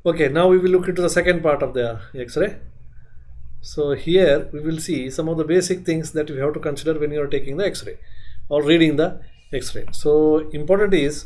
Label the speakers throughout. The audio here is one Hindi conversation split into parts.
Speaker 1: Okay, now we will look into the second part of the X-ray. So here we will see some of the basic things that you have to consider when you are taking the X-ray or reading the X-ray. So important is,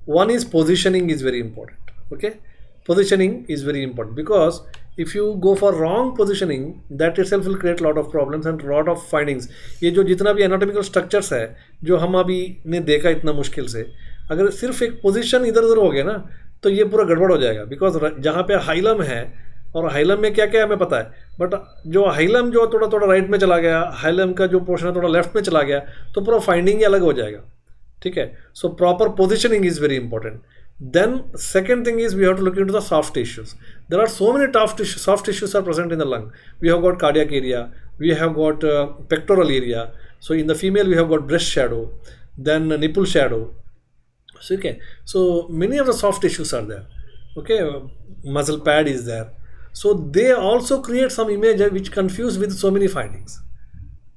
Speaker 1: one is positioning is very important. Okay, positioning is very important because if you go for wrong positioning, that itself will create a lot of problems and lot of findings. ये जो जितना भी एनाटॉमिकल स्ट्रक्चर्स है जो हम अभी ने देखा इतना मुश्किल से, अगर सिर्फ एक पोजीशन इधर उधर हो गया ना तो ये पूरा गड़बड़ हो जाएगा. बिकॉज जहाँ पे हाइलम है, और हाइलम में क्या क्या है हमें पता है, बट जो हाइलम जो थोड़ा थोड़ा राइट में चला गया, हाइलम का जो पोर्शन है थोड़ा लेफ्ट में चला गया, तो पूरा फाइंडिंग ही अलग हो जाएगा. ठीक है, so proper positioning is very important. Then second thing is we have to look into the soft tissues. There are so many soft tissues are present in the lung. We have got cardiac area, we have got pectoral area. So in the female we have got breast shadow, then nipple shadow. So okay, so many of the soft tissues are there. Okay, muscle pad is there. So they also create some image which confuse with so many findings.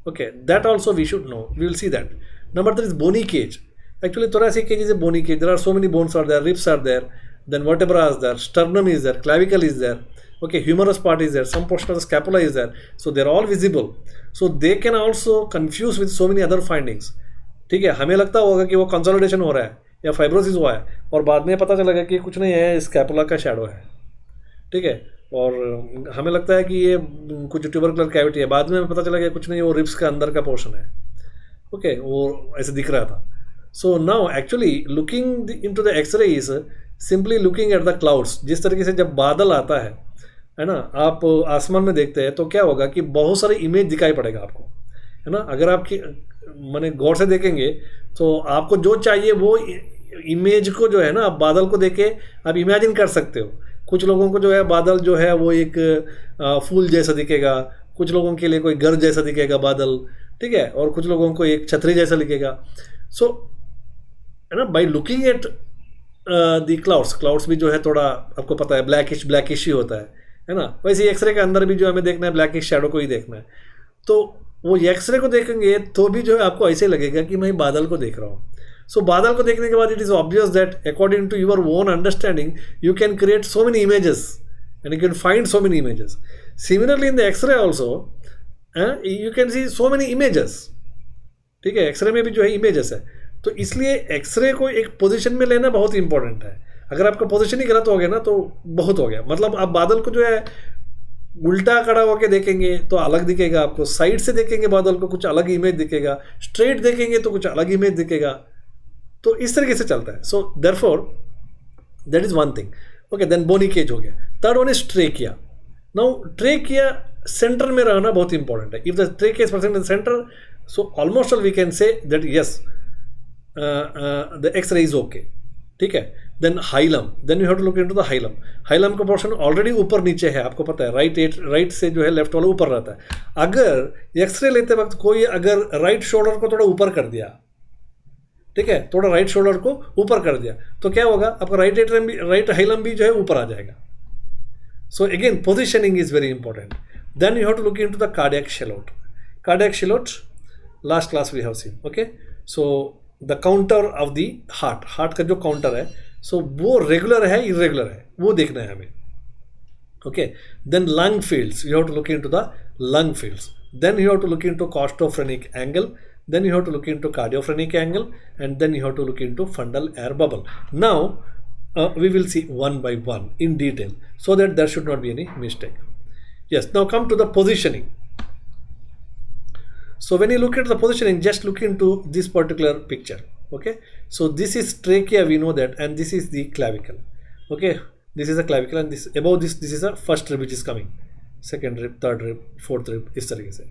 Speaker 1: Okay, that also we should know. We will see that. Number 3 is bony cage. Actually, thoracic cage is a bony cage. There are so many bones are there, ribs are there, then vertebra is there, sternum is there, clavicle is there. Okay, humerus part is there, some portion of the scapula is there. So they're all visible. So they can also confuse with so many other findings. ठीक है, हमें लगता होगा कि वो कंसोलिडेशन हो रहा है या फाइब्रोसिस हुआ है, और बाद में पता चलेगा कि कुछ नहीं है, स्कैपुला का शैडो है. ठीक है, और हमें लगता है कि ये कुछ ट्यूबरकुलर कैविटी है, बाद में पता चला कि कुछ नहीं, वो रिब्स का अंदर का पोर्शन है. ओके, वो ऐसे दिख रहा था. So now actually looking into the X-ray is simply looking at the clouds. जिस तरीके से जब बादल आता है ना, आप आसमान में देखते हैं तो क्या होगा कि बहुत सारे इमेज दिखाई पड़ेगा आपको, है ना. अगर आपकी माने गौर से देखेंगे तो आपको जो चाहिए वो इमेज को जो है ना, आप बादल को देख के आप इमेजिन कर सकते हो. कुछ लोगों को जो है बादल जो है वो एक फूल जैसा दिखेगा, कुछ लोगों के लिए कोई घर जैसा दिखेगा बादल. ठीक है, और कुछ लोगों को एक छतरी जैसा दिखेगा. सो है ना, by looking at the clouds भी जो है थोड़ा आपको पता है ब्लैकिश ही होता है ना. वैसे एक्सरे के अंदर भी जो हमें देखना है ब्लैकिश शैडो को ही देखना है. तो वो एक्सरे को देखेंगे तो भी जो है आपको ऐसे लगेगा कि मैं बादल को देख रहा हूँ. सो बादल को देखने के बाद it is obvious that according to your own understanding you can create so many images and you can find so many images. Similarly in the X-ray also you can see so many images. ठीक है, एक्सरे में भी जो है इमेजेस है. तो इसलिए एक्सरे को एक पोजीशन में लेना बहुत इंपॉर्टेंट है. अगर आपका पोजीशन ही गलत हो गया ना तो बहुत हो गया. मतलब आप बादल को जो है उल्टा खड़ा होकर देखेंगे तो अलग दिखेगा आपको, साइड से देखेंगे बादल को कुछ अलग इमेज दिखेगा, स्ट्रेट देखेंगे तो कुछ अलग इमेज दिखेगा. तो इस तरीके से चलता है. So therefore that is one thing. Okay, then bony cage हो गया. Third one is trachea. Now trachea centre में रहना बहुत इंपॉर्टेंट है. If the trachea is present in the centre, so almost all we can say that yes the X-ray is okay. ठीक है. Then hilum, then you have to look into the hilum. Hilum का पोर्शन ऑलरेडी ऊपर नीचे है, आपको पता है. राइट से जो है लेफ्ट वाला ऊपर रहता है. अगर एक्सरे लेते वक्त कोई अगर राइट शोल्डर को थोड़ा ऊपर कर दिया, ठीक है, थोड़ा राइट शोल्डर को ऊपर कर दिया, तो क्या होगा, आपका राइट हाइलम भी जो है ऊपर आ जाएगा. So again positioning is very important. Then you have to look into the cardiac silhouette. Cardiac silhouette last class we have seen. Okay, so the counter of the heart का जो काउंटर है, सो वो रेगुलर है इरेगुलर है, वो देखना है हमें. Okay, then lung fields, you have to look into the lung fields. Then you have to look into costophrenic angle. Then you have to look into cardiophrenic angle, and then you have to look into fundal air bubble. Now we will see one by one in detail so that there should not be any mistake. Yes, now come to the positioning. So when you look at the positioning, just look into this particular picture. Okay, so this is trachea, we know that, and this is the clavicle. Okay, this is a clavicle, and this above this is a first rib which is coming, second rib, third rib, fourth rib, इस तरीके से.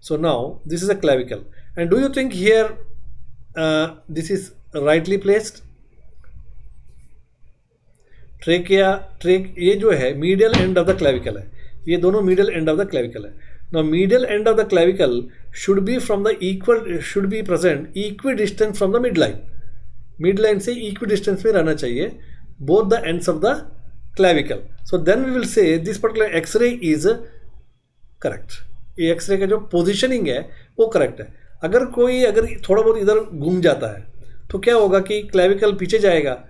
Speaker 1: So now this is a clavicle, and do you think here this is rightly placed? Trachea ये जो है medial end of the clavicle है, ये दोनों medial end of the clavicle है. Now medial end of the clavicle should be present equidistance from the mid line. Mid line से इक्वी डिस्टेंस में रहना चाहिए both the ends of the clavicle. So then we will say this particular X-ray is correct. ये एक्सरे का जो पोजिशनिंग है वो करेक्ट है. अगर थोड़ा बहुत इधर घूम जाता है तो क्या होगा कि क्लेविकल पीछे जाएगा.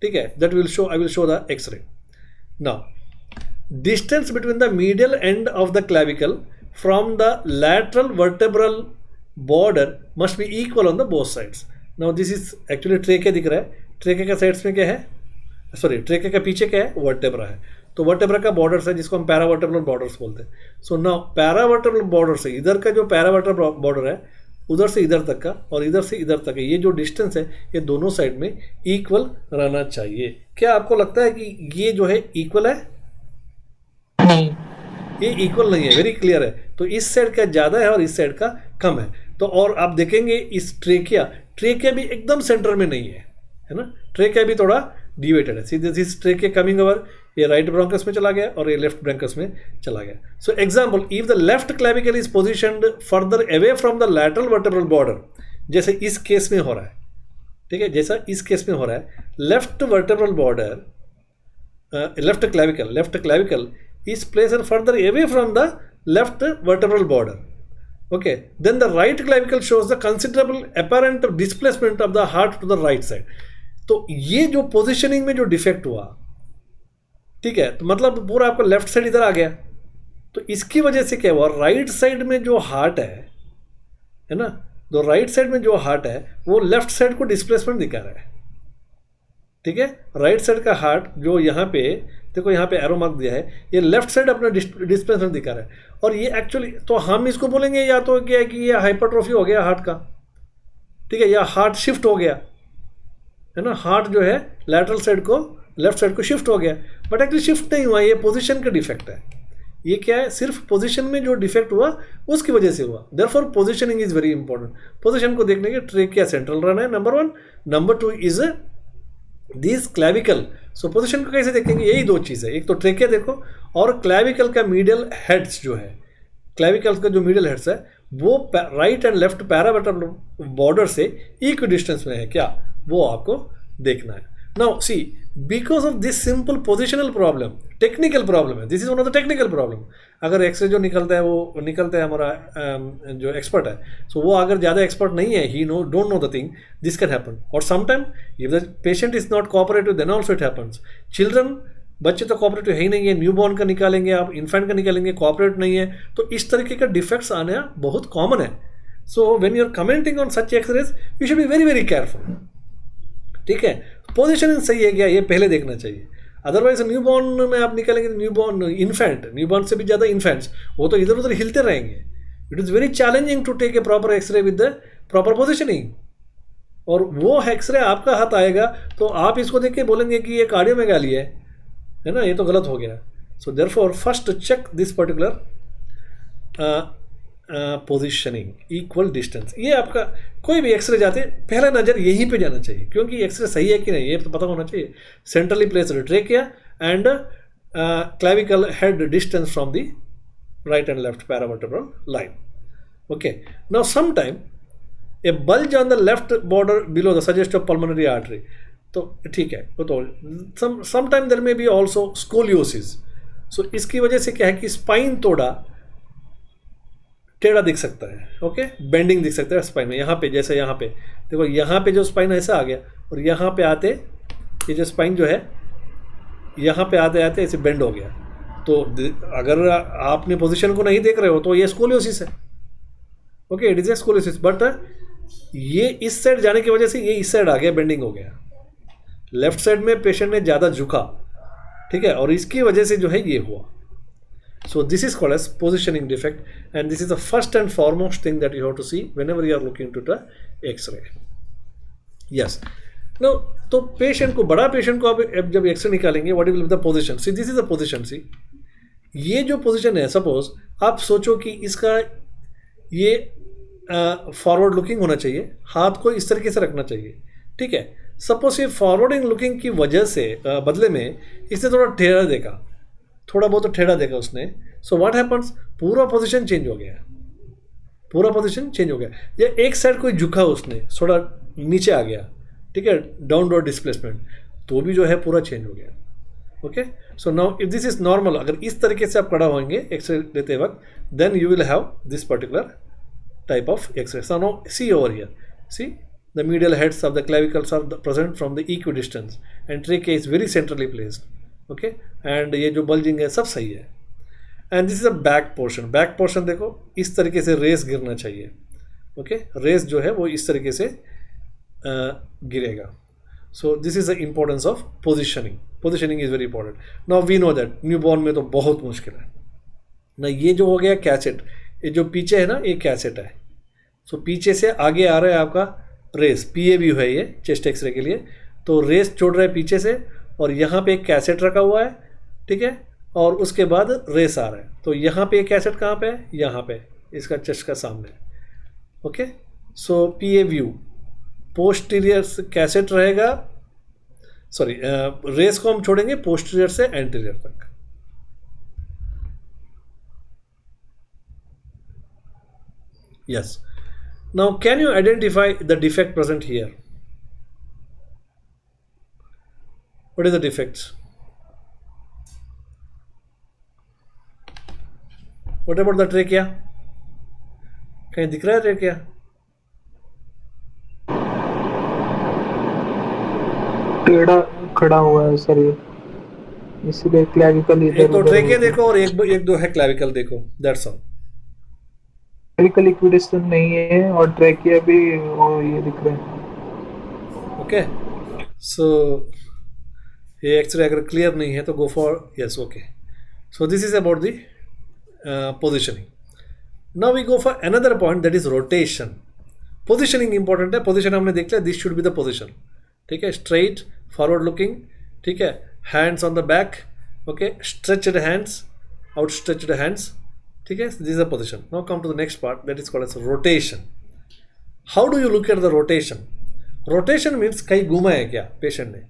Speaker 1: ठीक है, that will show, I will show the X-ray. Now, distance between the medial end of the clavicle from the lateral vertebral border must be equal on the both sides. Now this is actually ट्रेके दिख रहा है, ट्रेके का साइड्स में क्या है, सॉरी ट्रेके का पीछे क्या है, वर्टेब्रा है. तो वर्टेब्रा का बॉर्डर्स है जिसको हम पैरावर्टेब्रल बॉर्डर्स बोलते हैं. सो नाउ पैरावर्टेब्रल बॉर्डर से इधर का जो पैरावर्टेब्रल बॉर्डर है उधर से इधर तक का और इधर से इधर तक, ये जो डिस्टेंस है ये दोनों साइड में इक्वल रहना चाहिए. क्या आपको लगता है कि ये जो है इक्वल है? नहीं, ये इक्वल नहीं है. वेरी क्लियर है. तो इस साइड का ज़्यादा है और इस साइड का कम है. तो और आप देखेंगे इस ट्रेकिया भी एकदम सेंटर में नहीं है ना. ट्रेकिया भी थोड़ा डिवेटेड है. See this trachea coming over, ये राइट ब्रोंकस में चला गया और ये लेफ्ट ब्रोंकस में चला गया. So example, if the left clavicle is positioned further away from the lateral vertebral border, जैसे इस केस में हो रहा है, ठीक है, जैसा इस केस में हो रहा है, left vertebral border, left clavicle is placed further away from the left vertebral border. Okay, then the right clavicle shows the considerable apparent displacement of the heart to the right side. तो ये जो पोजिशनिंग में जो डिफेक्ट हुआ, ठीक है, तो मतलब पूरा आपका लेफ्ट साइड इधर आ गया. तो इसकी वजह से क्या हुआ, राइट साइड में जो हार्ट है ना, तो राइट साइड में जो हार्ट है वो लेफ्ट साइड को डिस्प्लेसमेंट दिखा रहा है. ठीक है, राइट साइड का हार्ट जो यहाँ पे देखो, यहाँ पे एरो मार्क दिया है, ये लेफ्ट साइड अपना डिस्प्लेसमेंट दिखा रहा है. और ये एक्चुअली तो हम इसको बोलेंगे या तो क्या है कि ये हाइपरट्रोफी हो गया हार्ट का, ठीक है, या हार्ट शिफ्ट हो गया है ना. हार्ट जो है लैटरल साइड को लेफ्ट साइड को शिफ्ट हो गया, बट एक्चुअली शिफ्ट नहीं हुआ, ये पोजीशन का डिफेक्ट है. ये क्या है, सिर्फ पोजीशन में जो डिफेक्ट हुआ उसकी वजह से हुआ. Therefore positioning is very important. Position को देखने के ट्रेकिया सेंट्रल रहना है, number 1. Number 2 is this clavicle. So position को कैसे देखेंगे, यही दो चीज़ है, एक तो ट्रेकिया देखो और क्लैविकल का मीडियल हेड्स जो है, क्लैविकल का जो मीडियल हेड्स है वो right and left paravertebral border से इक्वल डिस्टेंस में है क्या, वो आपको देखना है. Now see, because of this simple positional problem, technical problem है, this is one of the technical problem. अगर एक्सरे जो निकलता है वो निकलता है हमारा जो एक्सपर्ट है, सो वो अगर ज़्यादा एक्सपर्ट नहीं है, he don't know the thing, this can happen. और sometime if the patient is not cooperative then also it happens. Children, बच्चे तो कोऑपरेटिव है ही नहीं है, न्यूबॉर्न का निकालेंगे आप, इन्फेंट का निकालेंगे, कोऑपरेट नहीं है, तो इस तरीके का डिफेक्ट्स आने बहुत कॉमन है. So when you are commenting on such X-rays you should be very very careful. ठीक है, पोजीशनिंग सही है क्या, ये पहले देखना चाहिए. अदरवाइज न्यूबॉर्न में आप निकालेंगे, न्यूबॉर्न न्यूबॉर्न से भी ज़्यादा इन्फेंट्स, वो तो इधर उधर हिलते रहेंगे. It is very challenging to take a proper X-ray with the proper positioning. और वो एक्सरे आपका हाथ आएगा तो आप इसको देख के बोलेंगे कि ये कार्डियोमेगाली है ना, ये तो गलत हो गया. So therefore first check this particular positioning, equal distance. ये आपका कोई भी एक्सरे जाते पहला नज़र यहीं पे जाना चाहिए, क्योंकि एक्सरे सही है कि नहीं ये तो पता होना चाहिए. Centrally placed trachea and clavicle head distance from the right and left paravertebral line. Okay, now some time a bulge on the left border below the suggest of pulmonary artery. तो ठीक है, वो तो some time there may be also scoliosis. So इसकी वजह से क्या है कि स्पाइन थोड़ा टेढ़ा दिख सकता है. ओके, बेंडिंग दिख सकता है स्पाइन में. यहाँ पे जैसे यहाँ पे देखो, यहाँ पे जो स्पाइन ऐसा आ गया और यहाँ पे आते ये जो स्पाइन जो है यहाँ पे आते आते ऐसे बेंड हो गया. तो अगर आपने पोजीशन को नहीं देख रहे हो तो ये स्कोलियोसिस है. Okay, it is a scoliosis, but ये इस साइड जाने की वजह से ये इस साइड आ गया, बेंडिंग हो गया. लेफ्ट साइड में पेशेंट ने ज़्यादा झुका, ठीक है, और इसकी वजह से जो है ये हुआ. So this is called as positioning defect, and this is the first and foremost thing that you have to see whenever you are looking into the X-ray. Yes. Now, तो पेशेंट को, बड़ा पेशेंट को आप जब एक्सरे निकालेंगे, what will be the position. See this is the position. See ये जो पोजीशन है, सपोज आप सोचो कि इसका ये फॉरवर्ड लुकिंग होना चाहिए, हाथ को इस तरीके से रखना चाहिए. ठीक है, सपोज ये फॉरवर्डिंग लुकिंग की वजह से बदले में इसने थोड़ा टेढ़ा देखा, थोड़ा बहुत टेढ़ा देखा उसने. सो व्हाट हैपन्स, पूरा पोजीशन चेंज हो गया, पूरा पोजीशन चेंज हो गया. या एक साइड कोई झुका उसने, थोड़ा नीचे आ गया, ठीक है, डाउनवर्ड डिस्प्लेसमेंट, तो भी जो है पूरा चेंज हो गया. Okay, so now if this is normal, अगर इस तरीके से आप खड़ा होंगे एक्सरे लेते वक्त, then you will have this particular type of X-ray. So now see over here, see the medial heads of the clavicles are present from the equidistance, and trachea is very centrally placed. Okay, and ये जो बल्जिंग है सब सही है। And this is a back portion. Back portion देखो इस तरीके से रेस गिरना चाहिए। ओके, रेस जो है वो इस तरीके से गिरेगा। So this is the importance of positioning. Positioning is very important. Now we know that newborn में तो बहुत मुश्किल है ना। ये जो हो गया कैसेट, ये जो पीछे है ना ये कैसेट है। सो पीछे से आगे आ रहा है आपका रेस, पीए भी है ये चेस्ट एक्सरे के लिए। तो रेस छोड़ रहा है पीछे से और यहाँ पे एक कैसेट रखा हुआ है, ठीक है, और उसके बाद रेस आ रहा है। तो यहाँ पे एक कैसेट कहाँ पे है, यहाँ पे इसका चेस्ट का सामने। ओके, सो पीए व्यू पोस्टीरियर से कैसेट रहेगा, सॉरी रेस को हम छोड़ेंगे पोस्टीरियर से एंटीरियर तक। Yes, now can you identify the defect present here? What is the defects? What about the trachea? कहीं दिख रहा है ट्रेकिया?
Speaker 2: टेढ़ा खड़ा हुआ है सर ये, इसलिए क्लैविकल
Speaker 1: एक तो ट्रेकिया देखो और एक दो है क्लैविकल देखो, दैट्स ऑल।
Speaker 2: क्लैविकल इक्विडिस्टेंस नहीं है और ट्रेकिया भी वो ये दिख रहा है।
Speaker 1: ओके, सो ये एक्सरे अगर क्लियर नहीं है तो go for yes. Okay, so this is about the positioning. Now we go for another point that is rotation. Positioning important है। पोजिशन हमने देख लिया, this should be the position, ठीक है, स्ट्रेट फॉरवर्ड लुकिंग, ठीक है, hands on the back, okay, stretched hands, outstretched hands, ठीक है, this is the position. Now come to the next part that is called as rotation. How do you look at the rotation? Rotation means कहीं घूमा है क्या पेशेंट ने,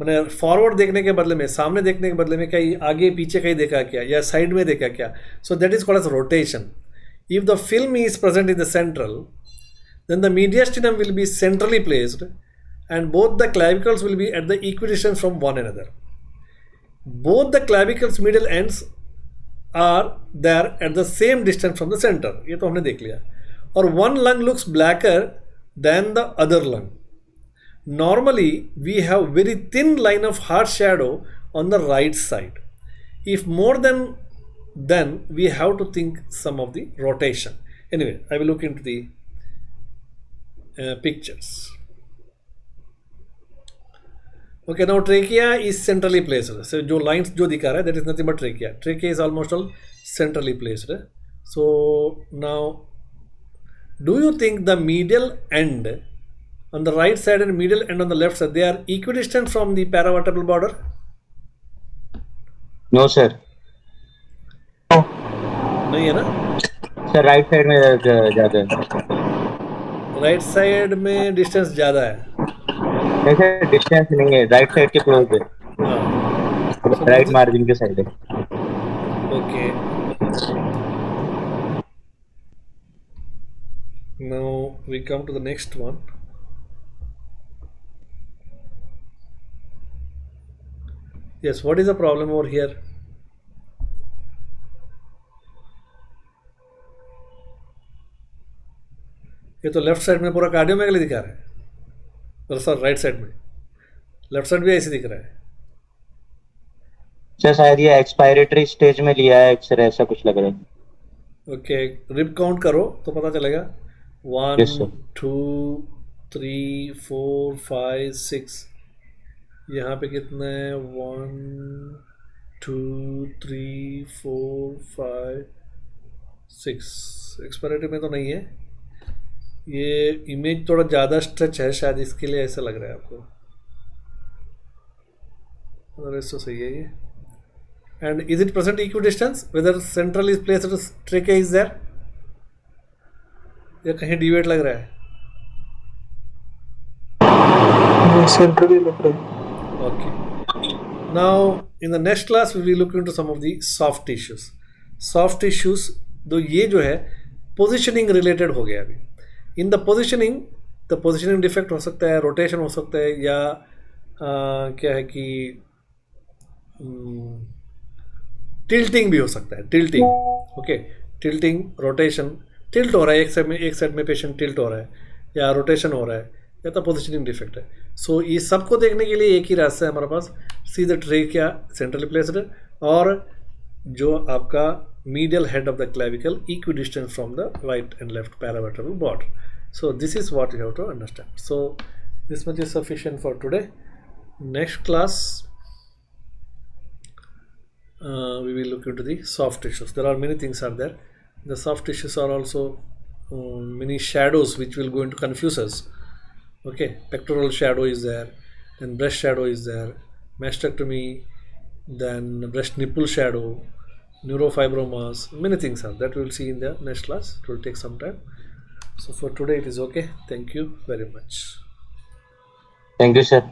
Speaker 1: मैंने फॉरवर्ड देखने के बदले में, सामने देखने के बदले में कहीं आगे पीछे कहीं देखा क्या या साइड में देखा क्या। So that is called as rotation. If the film is present in the central, then the mediastinum will be centrally placed and both the clavicles will be at the equidistance from one another. Both the clavicles middle ends are there at the same distance from the center. ये तो हमने देख लिया। और one lung looks blacker than the other lung. Normally we have very thin line of hard shadow on the right side. If more than then we have to think some of the rotation. Anyway, I will look into the pictures. Okay, now trachea is centrally placed. So जो lines जो दिखा रहा है that is nothing but trachea. Trachea is almost all centrally placed. So now, do you think the medial end on the right side and medial end on the left side, they are equidistant from the paravertebral border?
Speaker 3: No sir,
Speaker 1: नहीं है ना?
Speaker 3: सर राइट साइड में ज़्यादा है।
Speaker 1: राइट साइड में डिस्टेंस ज़्यादा है।
Speaker 3: नहीं सर, डिस्टेंस नहीं है, राइट साइड के क्लोज है, राइट मार्जिन के साइड है।
Speaker 1: Okay, now we come to the next one. Yes, what is the problem over here? ये तो लेफ्ट साइड में पूरा कार्डियोमेगली दिखा रहा है, सर राइट साइड में, लेफ्ट साइड भी ऐसे दिख रहा है।
Speaker 3: सर शायद ये एक्सपायरेटरी स्टेज में लिया है एक्सरे, ऐसा कुछ लग रहा है।
Speaker 1: ओके, रिप काउंट करो तो पता चलेगा। 1
Speaker 3: Yes, sir.
Speaker 1: 2 3 4 5 6, यहाँ पे कितने हैं? 1 2 3 4 5 6। एक्सपायरेटरी में तो नहीं है। ये इमेज थोड़ा ज़्यादा स्ट्रेच है शायद, इसके लिए ऐसा लग रहा है आपको। अदरवाइज तो सही है ये। And is it present equidistance? Whether central is placed trachea is there या कहीं डिवेट लग रहा है?
Speaker 2: सेंट्रली लग रहा है।
Speaker 1: Okay. Now, in the next class, we will look into some of the soft tissues. Soft tissues, तो ये जो है positioning related हो गया अभी। In the positioning defect हो सकता है, rotation हो सकता है, या क्या है कि tilting भी हो सकता है। tilting, okay, tilting, rotation, tilt हो रहा है एक साइड में पेशेंट tilt हो रहा है या rotation हो रहा है, या तो positioning defect है। सो ये सबको देखने के लिए एक ही रास्ता है हमारे पास, see the trachea centrally placed और जो आपका medial head of the clavicle equidistant from the right and left paravertebral border. So this is what you have to understand. So this much is sufficient for today. Next class we will look into the soft tissues. There are many things are there. The soft tissues are also many shadows which will go into confuse us. Okay, pectoral shadow is there, then breast shadow is there, mastectomy, then breast nipple shadow, neurofibromas, many things are that we will see in the next class. It will take some time. So for today it is okay. Thank you very much.
Speaker 3: Thank you, sir.